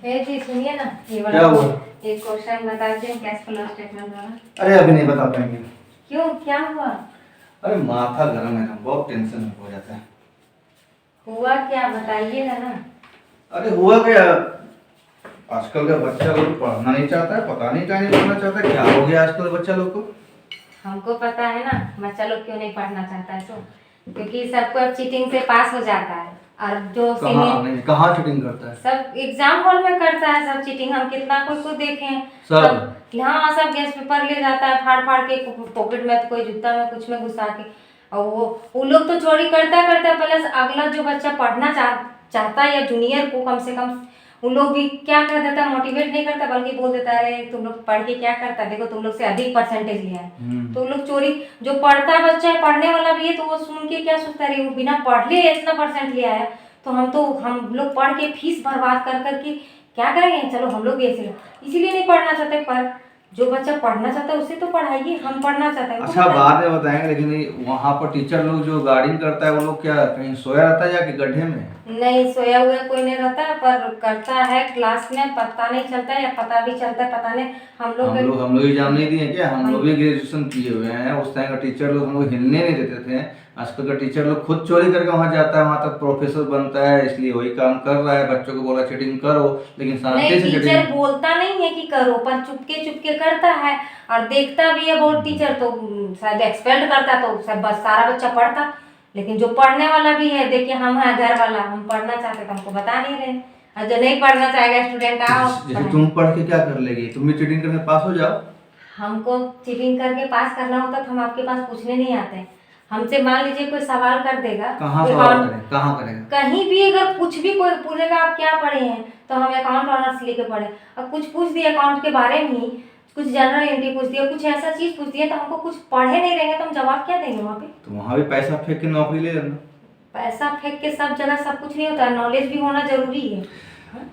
जी सुनिए ना, ये क्या वाला हुआ? एक क्वेश्चन बता दें कैश फ्लो स्टेटमेंट वाला। अरे अभी नहीं बता पाएंगे। क्यों, क्या हुआ? अरे माथा गर्म है ना, बहुत टेंशन हो जाता है। हुआ क्या, बताइएगा ना। अरे हुआ क्या, आजकल का बच्चा लोग पढ़ना नहीं चाहता है, पता नहीं क्या नहीं पढ़ना चाहता है, क्या हो गया आजकल बच्चा लोग को। हमको पता है ना बच्चा लोग क्यों नहीं पढ़ना चाहता है, तो क्योंकि सबको अब चीटिंग से पास हो जाता है। और जो कहाँ चीटिंग करता है? सब एग्जाम हॉल में करता है सब चीटिंग। हम कितना कोई को देखे हैं। सब हाँ, सब गैस पेपर ले जाता है फाड़ फाड़ के पॉकेट में, तो कोई जूता में कुछ में घुसा के। और वो लोग तो चोरी करता करता, प्लस अगला जो बच्चा पढ़ना चाहता है या जूनियर को कम से कम उन लोग भी क्या कर देता है, मोटिवेट नहीं करता बल्कि बोल देता है अरे तुम लोग पढ़ के क्या करता है, देखो तुम लोग से अधिक परसेंटेज लिया है। तो उन लोग चोरी, जो पढ़ता बच्चा है पढ़ने वाला भी है, तो वो सुन के क्या सोचता है, वो बिना पढ़ लिए इतना परसेंट लिया है, तो हम लोग पढ़ के फीस बर्बाद कर करके क्या करेंगे। चलो हम लोग भी ऐसे इसीलिए नहीं पढ़ना चाहते, पर जो बच्चा पढ़ना चाहता है उसे तो पढ़ाइए। हम पढ़ना चाहते हैं अच्छा बाद में बताएंगे, लेकिन वहाँ पर टीचर लोग जो गार्डिंग करता है वो लोग क्या कहीं सोया रहता है जाके गड्ढे में? नहीं, सोया हुआ कोई नहीं रहता, पर करता है क्लास में, पता नहीं चलता है या पता भी चलता है पता नहीं। हम लोग एग्जाम नहीं दिए क्या? हम लोग भी ग्रेजुएशन किए हुए हैं। उस टाइम का टीचर लोग हम लोग हिलने नहीं देते थे। आजकल का टीचर लोग खुद चोरी करके वहाँ जाता है, वहाँ तक प्रोफेसर बनता है, इसलिए वही काम कर रहा है। बच्चों को बोला चीटिंग करो, लेकिन शांति से टीचर बोलता नहीं है कि करो, पर चुपके चुपके करता है और देखता भी है बहुत टीचर, तो शायद एक्सपेल्ड करता तो सब बस सारा बच्चा पढ़ता। लेकिन जो पढ़ने वाला भी है, देखिए हम हैं घर वाला, हम पढ़ना चाहते तो हमको बता नहीं रहे। और जो नहीं पढ़ना चाहेगा स्टूडेंट आओ। जैसे तुम पढ़ के क्या कर लेगी? तुम भी चीटिंग करके पास हो जाओ। हमको चीटिंग करके पास करना होता तो हम आपके पास पूछने नहीं आते। हमसे मान लीजिए कोई सवाल कर देगा, कहाँ सवाल करें, कहाँ करेगा? कहीं भी अगर कुछ भी कोई पूछेगा आप क्या पढ़े हैं, तो हम अकाउंट ऑनर्स लेके पढ़े। अब कुछ पूछ दिया अकाउंट के बारे में ही, कुछ जनरल एंट्री पूछ दिया, कुछ ऐसा चीज पूछ दिया, तो हमको कुछ पढ़े नहीं रहेंगे तो हम जवाब क्या देंगे वहाँ पे। तो वहाँ भी पैसा फेंक के नौकरी ले लेना। पैसा फेंक के सब जगह सब कुछ नहीं होता है, नॉलेज भी होना जरूरी है।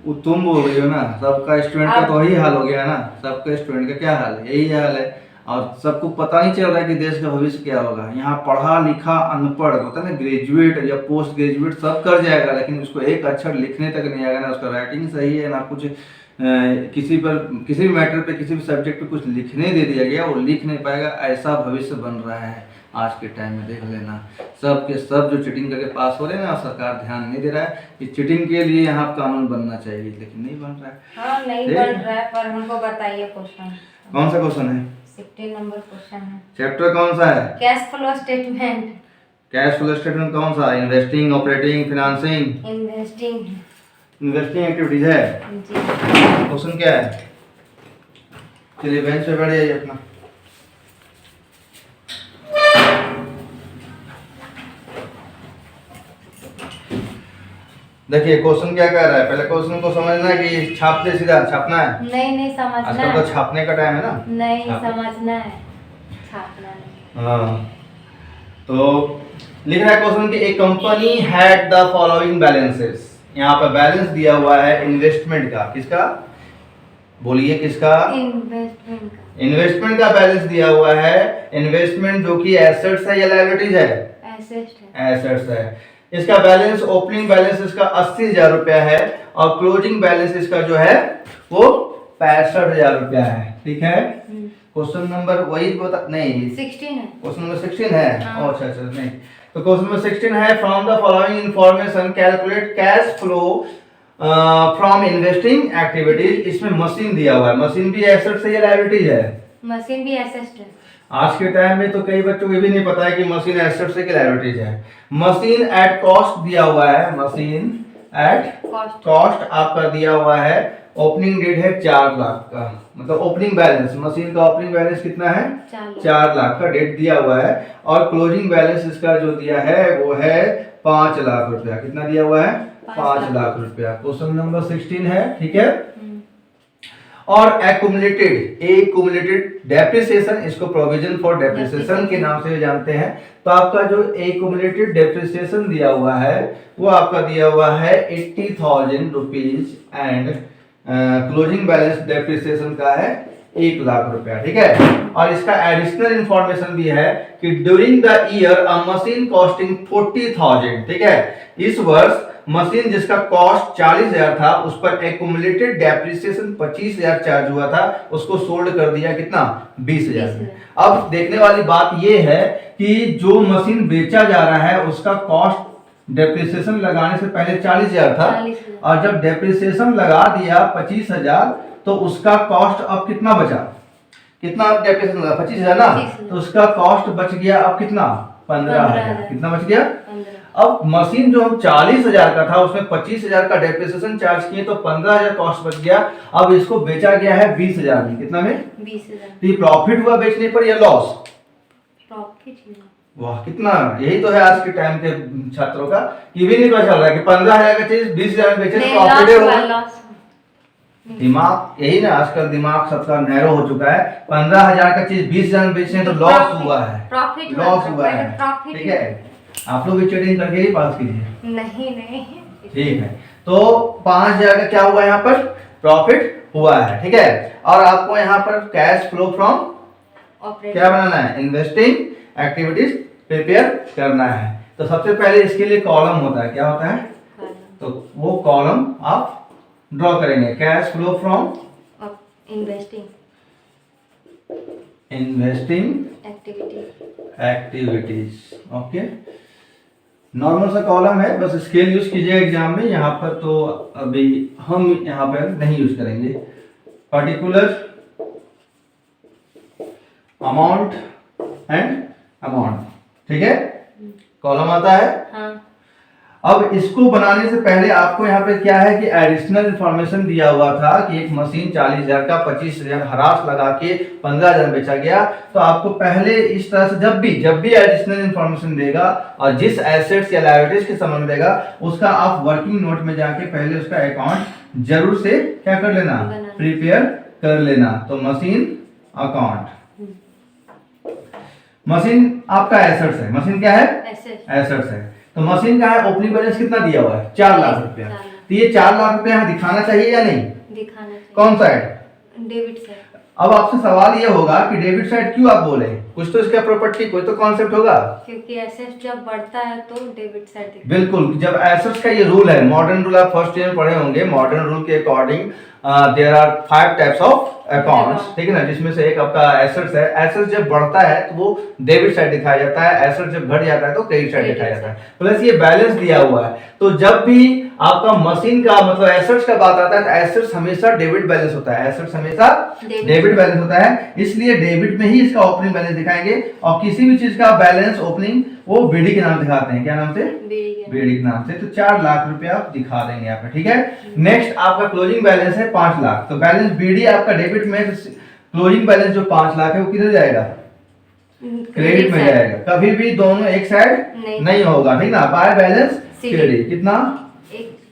वो तुम बोल रही हो ना, सबका स्टूडेंट का तो वही हाल हो गया ना। सबका स्टूडेंट का क्या हाल है? यही हाल है। और सबको पता नहीं चल रहा है कि देश का भविष्य क्या होगा। यहाँ पढ़ा लिखा अनपढ़ होता है ना, ग्रेजुएट या पोस्ट ग्रेजुएट सब कर जाएगा, लेकिन उसको एक अक्षर लिखने तक नहीं आएगा, ना उसका राइटिंग सही है, ना कुछ किसी पर किसी भी मैटर पे किसी भी सब्जेक्ट पे कुछ लिखने दे दिया गया, वो लिख नहीं पाएगा। ऐसा भविष्य बन रहा है आज के टाइम में। देख लेना, सब के सब जो चीटिंग करके पास हो रहे हैं ना, सरकार ध्यान नहीं दे रहा है। इस चीटिंग के लिए यहाँ कानून बनना चाहिए, लेकिन नहीं बन रहा है। हाँ, नहीं बन रहा है, पर हमको बताइए क्वेश्चन। कौन सा क्वेश्चन है? 16 नंबर क्वेश्चन है। चैप्टर कौन सा है? Cash flow statement. Cash flow statement कौन सा? Investing, operating, financing? Investing. Investing activities है। जी। क्वेश्चन क्या है? चलिए बेंच पे बैठ जाइए अपना। देखिए क्वेश्चन क्या कह रहा है, पहले क्वेश्चन को समझना है कि छापते सीधा छापना है। नहीं समझना आजकल तो छापने का टाइम है ना। नहीं समझना है, छापना नहीं। हाँ, तो लिख रहा है क्वेश्चन कि a company had the following balances. यहाँ पर बैलेंस दिया हुआ है इन्वेस्टमेंट का। किसका? बोलिए किसका? इन्वेस्टमेंट का। इन्वेस्टमेंट का बैलेंस दिया हुआ है। इन्वेस्टमेंट जो कि एसेट्स है या लायबिलिटीज है? एसेट्स है। इसका बैलेंस, ओपनिंग बैलेंस इसका 80,000 रुपया है, और क्लोजिंग बैलेंस इसका जो है वो 65,000 रुपया है। ठीक है। क्वेश्चन नंबर वही बता नहीं 16 है। क्वेश्चन नंबर 16 है। हाँ। अच्छा नहीं, तो क्वेश्चन नंबर 16 है from the following information calculate cash flow from investing activities. इसमें मशीन दिया हुआ है। मशीन भी एसेट से या लायबिलिटीज है? मशीन भी एसेट है। आज के टाइम में तो कई बच्चों को ये भी नहीं पता है कि मशीन एसेट से क्या लायबिलिटीज है। मशीन एट कॉस्ट दिया हुआ है। मशीन एट कॉस्ट आपका दिया हुआ है। ओपनिंग डेट है 4 लाख का, मतलब ओपनिंग बैलेंस, मशीन का ओपनिंग बैलेंस कितना है? 4 लाख का डेट दिया हुआ है। और क्लोजिंग बैलेंस इसका जो दिया है वो है 5 लाख रुपया। कितना दिया हुआ है? 5 लाख रुपया। क्वेश्चन नंबर 16 है। ठीक है। और एक्यूमुलेटेड डेप्रिसिएशन, इसको प्रोविजन फॉर डेप्रिसिएशन के नाम से जानते हैं। तो आपका जो एक्यूमुलेटेड डेप्रिसिएशन दिया हुआ है वो आपका दिया हुआ है 80,000 rupees, and closing balance depreciation का है 1 लाख रुपया। ठीक है। और इसका एडिशनल इंफॉर्मेशन भी है कि during the year a machine costing 40,000, ठीक है, इस वर्ष मशीन जिसका कॉस्ट 40,000 था उस पर एक्यूमुलेटेड डेप्रिसिएशन 25,000 चार्ज हुआ था, उसको सोल्ड कर दिया कितना 20,000 में। अब देखने वाली बात यह है कि जो मशीन बेचा जा रहा है उसका कॉस्ट डेप्रिसिएशन लगाने से पहले 40,000 था, और जब डेप्रिसिएशन लगा दिया 25,000 तो उसका कॉस्ट अब कितना बचा, कितना डेप्रिसिएशन लगा 25,000 ना, तो उसका कॉस्ट बच गया अब कितना 15,000। कितना बच गया? अब मशीन जो हम 40,000 का था उसमें 25,000 का डेप्रिसिएशन चार्ज किए तो 15,000 कॉस्ट बच गया। अब इसको बेचा गया है 20,000 में। कितना में? 20,000। तो ये प्रॉफिट हुआ बेचने पर या लॉस? प्रॉफिट हुआ। वाह, कितना, यही तो है आज के टाइम के छात्रों का, ये भी नहीं पता चल रहा है कि 15,000 का चीज 20,000 में बेचे तो प्रॉफिट होगा। दिमाग यही ना, आजकल दिमाग सबका नैरो हो चुका है। 15,000 का चीज 20,000 में बेचने तो लॉस हुआ है, लॉस हुआ है। ठीक है, आप लोग भी चीटिंग करके ही पास कीजिए। नहीं ठीक है, तो 5,000 का क्या हुआ यहाँ पर प्रॉफिट हुआ है। ठीक है, और आपको यहाँ पर कैश फ्लो फ्रॉम क्या बनाना है, इन्वेस्टिंग एक्टिविटीज प्रिपेयर करना है। तो सबसे पहले इसके लिए कॉलम होता है, क्या होता है, तो वो कॉलम आप ड्रॉ करेंगे, cash flow from investing activities. Okay, normal सा कॉलम है, बस स्केल यूज कीजिए एग्जाम में। यहाँ पर तो अभी हम यहाँ पर नहीं यूज करेंगे। पर्टिकुलर अमाउंट एंड अमाउंट, ठीक है, कॉलम आता है। हाँ। अब इसको बनाने से पहले आपको यहाँ पे क्या है कि एडिशनल इंफॉर्मेशन दिया हुआ था कि एक मशीन 40,000 का 25,000 हरास लगा के 15,000 बेचा गया। तो आपको पहले इस तरह से जब भी एडिशनल इंफॉर्मेशन देगा और जिस एसेट्स या लायबिलिटीज के संबंध में देगा उसका आप वर्किंग नोट में जाके पहले उसका अकाउंट जरूर से क्या कर लेना, प्रिपेयर कर लेना। तो मशीन अकाउंट, मशीन आपका एसेट्स है, मशीन क्या है, एसेट्स है। तो मशीन का है ओपनिंग बैलेंस कितना दिया हुआ है, 4 लाख रुपया। तो ये 4 लाख रुपया यहाँ दिखाना चाहिए या नहीं, दिखाना चाहिए। कौन साइड, डेबिट साइड। अब आपसे सवाल ये होगा कि डेबिट साइड क्यों आप बोले, कुछ तो इसका प्रॉपर्टी, कोई तो कॉन्सेप्ट होगा, क्योंकि एसेट जब बढ़ता है तो डेबिट साइड। बिल्कुल, जब एसेट्स का ये रूल है, मॉडर्न रूल आप फर्स्ट ईयर में पढ़े होंगे। मॉडर्न रूल के according there are 5 types of accounts, ठीक है ना, जिसमें से एक आपका एसेट्स है। एसेट्स जब बढ़ता है तो वो डेबिट साइड दिखाया जाता है, एसेट्स जब घट जाता है तो क्रेडिट साइड दिखाया जाता है। प्लस ये बैलेंस दिया हुआ है, तो जब भी आपका मशीन का मतलब एसेट्स का बात आता है तो एसेट्स हमेशा डेबिट बैलेंस होता है, एसेट्स हमेशा डेबिट बैलेंस होता है। इसलिए डेबिट में ही इसका ओपनिंग बैलेंस दिखाएंगे, और किसी भी चीज का बैलेंस ओपनिंग वो बीडी के नाम दिखाते हैं। क्या नाम से, बीडी के नाम से। तो 4 लाख रुपया आप दिखा देंगे यहाँ पे, ठीक है। नेक्स्ट आपका क्लोजिंग बैलेंस है 5 लाख। तो बैलेंस बीडी आपका डेबिट में, क्लोजिंग बैलेंस जो 5 लाख है वो किधर जाएगा, क्रेडिट में जाएगा। कभी भी दोनों एक साइड नहीं होगा, ठीक ना। बाय बैलेंस क्रेडिट कितना,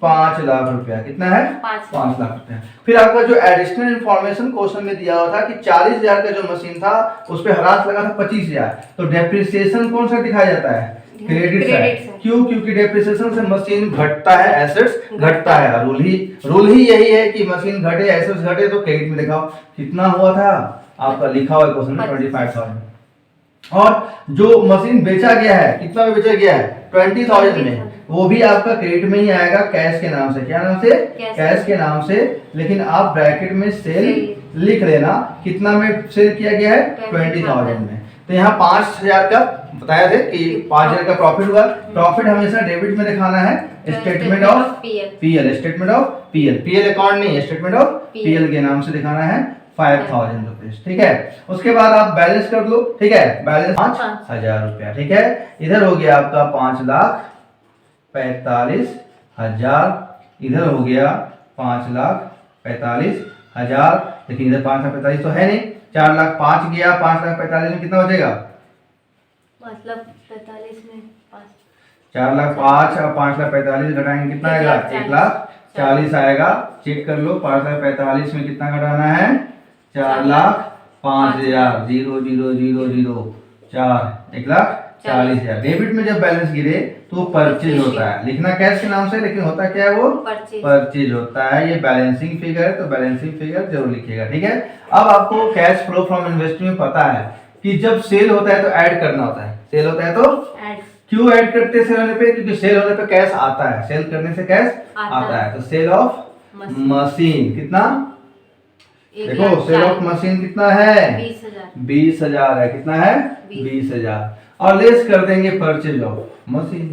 5 लाख रुपया। कितना है, 5 लाख रुपया। फिर आपका जो एडिशनल इंफॉर्मेशन क्वेश्चन में दिया हुआ था कि 40,000 का जो मशीन था उस पे हरास लगा था 25,000, तो डेप्रिसिएशन कौन सा दिखाया जाता है, क्रेडिट साइड। क्यों, क्योंकि डेप्रिसिएशन से मशीन घटता है, एसेट्स घटता है। रूल ही यही है कि मशीन घटे, एसेट्स घटे तो क्रेडिट में दिखाओ। कितना हुआ था आपका लिखा हुआ क्वेश्चन में, 25,000। और जो मशीन बेचा गया है, कितना में बेचा गया है, 20,000 में, वो भी आपका क्रेडिट में ही आएगा, कैश के नाम से। क्या नाम से, कैश के नाम से। लेकिन आप ब्रैकेट में सेल लिख लेना, कितना में सेल किया गया है, 20,000 में। तो यहाँ 5,000 का बताया थे कि 5,000 का प्रॉफिट हुआ। प्रॉफिट हमेशा डेबिट में दिखाना है, statement of PL, statement of PL, PL account नहीं, स्टेटमेंट ऑफ पीएल के नाम से दिखाना है 5,000 रुपीज, ठीक है। उसके बाद आप बैलेंस कर लो, ठीक है, बैलेंस 5,000 रुपया, ठीक है। इधर हो गया आपका 5,45,000, इधर हो गया 5,45,000, लेकिन इधर 5,45,000 तो है नहीं, 4,05,000 गया, 5,45,000 में कितना बचेगा, मतलब 45 में 4,05,000 और 5,45,000 घटाएंगे कितना आएगा, 1,40,000 आएगा। चेक कर लो, 5,45,000 में कितना घटाना है, 4,05,000, 0 0 0 0 4, 1,40,000। डेबिट में जब बैलेंस गिरे तो परचेज होता है, लिखना कैश के नाम से, लेकिन होता क्या है, वो परचेज होता है। ये बैलेंसिंग फिगर है, तो बैलेंसिंग फिगर जरूर लिखिएगा, ठीक है। अब आपको कैश फ्लो फ्रॉम इन्वेस्टमेंट में पता है कि जब सेल होता है तो ऐड करना होता है, सेल होता है तो क्यों ऐड करते हैं सेल होने पे? क्योंकि सेल होने पे कैश आता है, सेल करने से कैश आता है। तो सेल ऑफ मशीन कितना? देखो सेल ऑफ मशीन कितना है? 20,000 है। कितना है? 20,000। और लेस कर देंगे purchase of machine,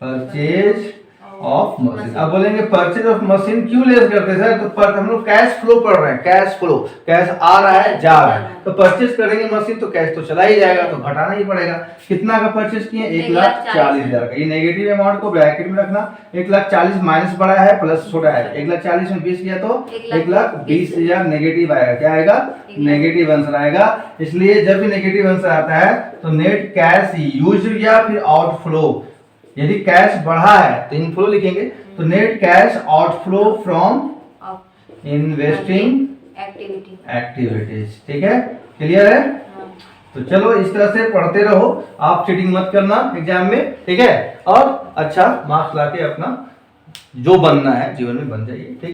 purchase of machine. अब बोलेंगे परचेज ऑफ मशीन क्यों लेस करते हैं सर? तो पर हम लोग कैश फ्लो पढ़ रहे हैं, कैश फ्लो, कैश आ रहा है जा रहा है, तो परचेज करेंगे मशीन तो कैश तो चला ही जाएगा, तो घटाना ही पड़ेगा। कितना का परचेज किए? 1,40,000 का। ये नेगेटिव अमाउंट को ब्रैकेट में रखना। 1,40,000 माइनस बड़ा है प्लस छोटा है, 1,40,000 में 20 किया तो 1,20,000 नेगेटिव आएगा। क्या आएगा? नेगेटिव आंसर आएगा। इसलिए जब भी नेगेटिव आंसर आता है तो नेट कैश यूज या फिर आउटफ्लो, यदि कैश बढ़ा है तो इनफ्लो लिखेंगे, तो net cash outflow from investing activities. ठीक है, क्लियर है? तो चलो इस तरह से पढ़ते रहो, आप चीटिंग मत करना एग्जाम में, ठीक है? और अच्छा मार्क्स लाके अपना जो बनना है जीवन में बन जाइए, ठीक।